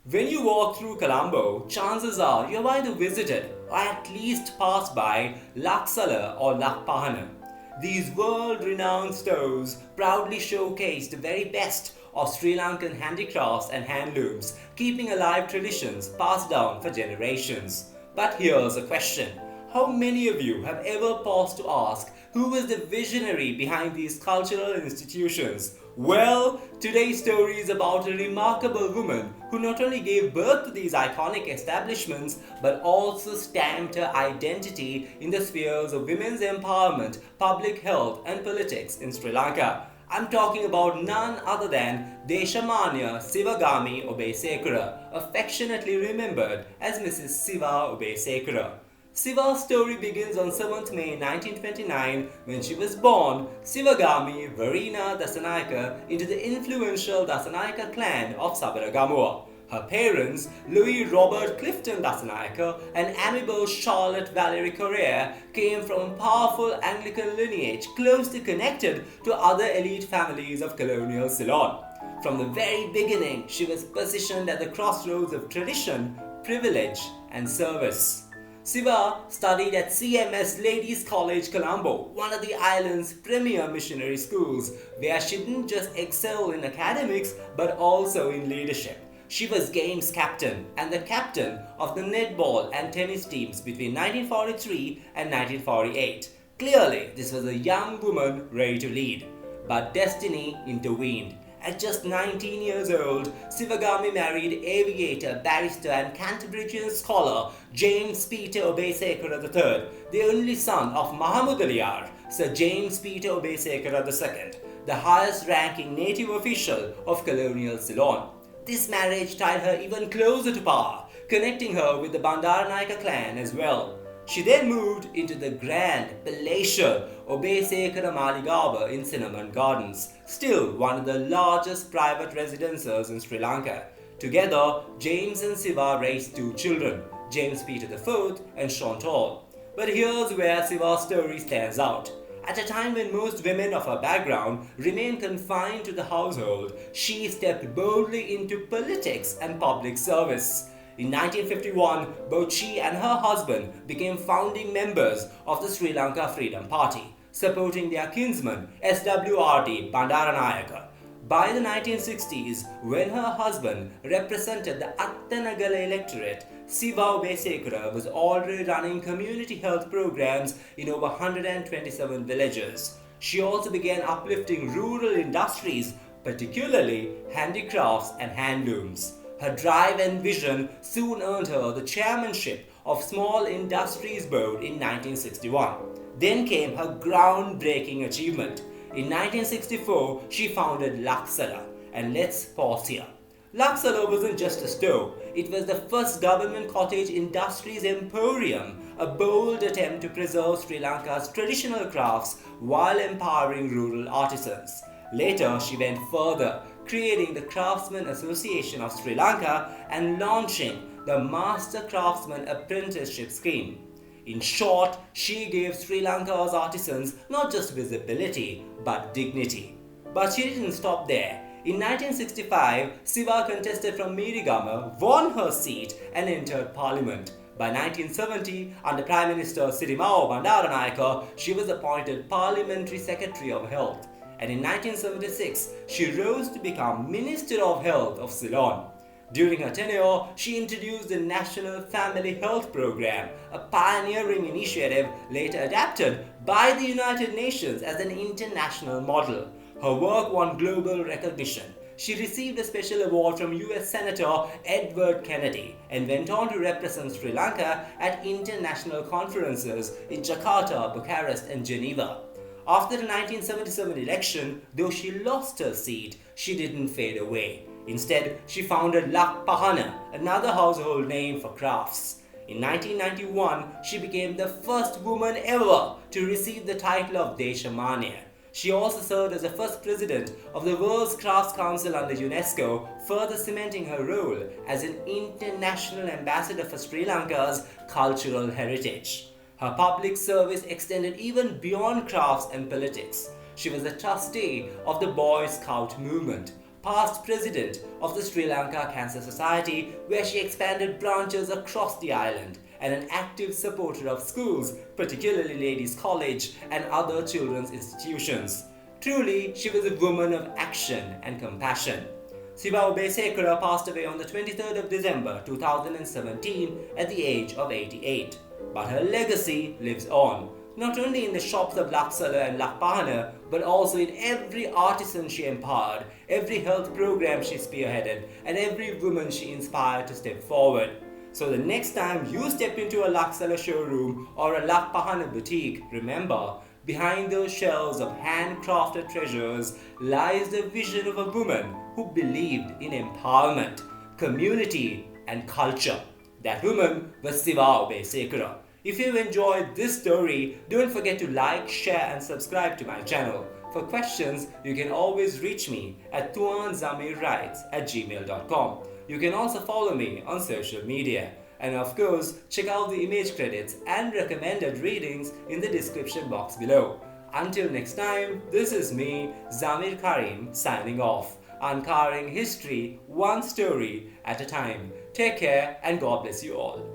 When you walk through Colombo, chances are you're going to visit it or at least pass by Laksala or Lakpahana. These world-renowned stores proudly showcase the very best of Sri Lankan handicrafts and handlooms, keeping alive traditions passed down for generations. But here's a question. How many of you have ever paused to ask who is the visionary behind these cultural institutions? Well, today's story is about a remarkable woman who not only gave birth to these iconic establishments but also stamped her identity in the spheres of women's empowerment, public health, and politics in Sri Lanka. I'm talking about none other than Deshamanya Sivagami Obesekura, affectionately remembered as Mrs. Siva Obesekura. Siva's story begins on 7th May 1929 when she was born Sivagami Varina Dissanayaka into the influential Dissanayaka clan of Sabaragamuwa. Her parents, Louis Robert Clifton Dissanayaka and Amabel Charlotte Valerie Correa, came from a powerful Anglican lineage closely connected to other elite families of colonial Ceylon. From the very beginning, she was positioned at the crossroads of tradition, privilege, and service. Siva studied at CMS Ladies College, Colombo, one of the island's premier missionary schools, where she didn't just excel in academics but also in leadership. She was Games captain and the captain of the netball and tennis teams between 1943 and 1948. Clearly, this was a young woman ready to lead. But destiny intervened. At just 19 years old, Sivagami married aviator, barrister and Canterbury scholar James Peter Obesekura III, the only son of Mahamud Aliyar, Sir James Peter Obesekura II, the highest-ranking native official of colonial Ceylon. This marriage tied her even closer to power, connecting her with the Bandaranaike clan as well. She then moved into the grand, palatial Obesekura Maligaba in Cinnamon Gardens, still one of the largest private residences in Sri Lanka. Together, James and Siva raised two children, James Peter IV and Chantal. But here's where Siva's story stands out. At a time when most women of her background remained confined to the household, she stepped boldly into politics and public service. In 1951, both she and her husband became founding members of the Sri Lanka Freedom Party, supporting their kinsman SWRT Bandaranaike. By the 1960s, when her husband represented the Attanagala electorate, Siva Obesekura was already running community health programs in over 127 villages. She also began uplifting rural industries, particularly handicrafts and handlooms. Her drive and vision soon earned her the chairmanship of Small Industries Board in 1961. Then came her groundbreaking achievement. In 1964, she founded Laksala. And let's pause here. Laksala wasn't just a store, it was the first government cottage industries emporium, a bold attempt to preserve Sri Lanka's traditional crafts while empowering rural artisans. Later, she went further, creating the Craftsmen Association of Sri Lanka and launching the Master Craftsman Apprenticeship Scheme. In short, she gave Sri Lanka's artisans not just visibility, but dignity. But she didn't stop there. In 1965, Siva contested from Mirigama, won her seat and entered parliament. By 1970, under Prime Minister Sirimao Bandaranaike, she was appointed Parliamentary Secretary of Health. And in 1976, she rose to become Minister of Health of Ceylon. During her tenure, she introduced the National Family Health Program, a pioneering initiative later adapted by the United Nations as an international model. Her work won global recognition. She received a special award from US Senator Edward Kennedy and went on to represent Sri Lanka at international conferences in Jakarta, Bucharest, and Geneva. After the 1977 election, though she lost her seat, she didn't fade away. Instead, she founded Lakpahana, another household name for crafts. In 1991, she became the first woman ever to receive the title of Deshamanya. She also served as the first president of the World's Crafts Council under UNESCO, further cementing her role as an international ambassador for Sri Lanka's cultural heritage. Her public service extended even beyond crafts and politics. She was a trustee of the Boy Scout movement, past president of the Sri Lanka Cancer Society, where she expanded branches across the island, and an active supporter of schools, particularly Ladies' College and other children's institutions. Truly, she was a woman of action and compassion. Siva Obesekara passed away on the 23rd of December 2017 at the age of 88. But her legacy lives on, not only in the shops of Laksala and Lakpahana, but also in every artisan she empowered, every health program she spearheaded, and every woman she inspired to step forward. So the next time you step into a Laksala showroom or a Lakpahana boutique, remember, behind those shelves of handcrafted treasures lies the vision of a woman who believed in empowerment, community, and culture. That woman was Siva Obesekara. If you enjoyed this story, don't forget to like, share, and subscribe to my channel. For questions, you can always reach me at tuanzamirwrites@gmail.com. You can also follow me on social media. And of course, check out the image credits and recommended readings in the description box below. Until next time, this is me, Zamir Karim, signing off, uncovering history one story at a time. Take care and God bless you all.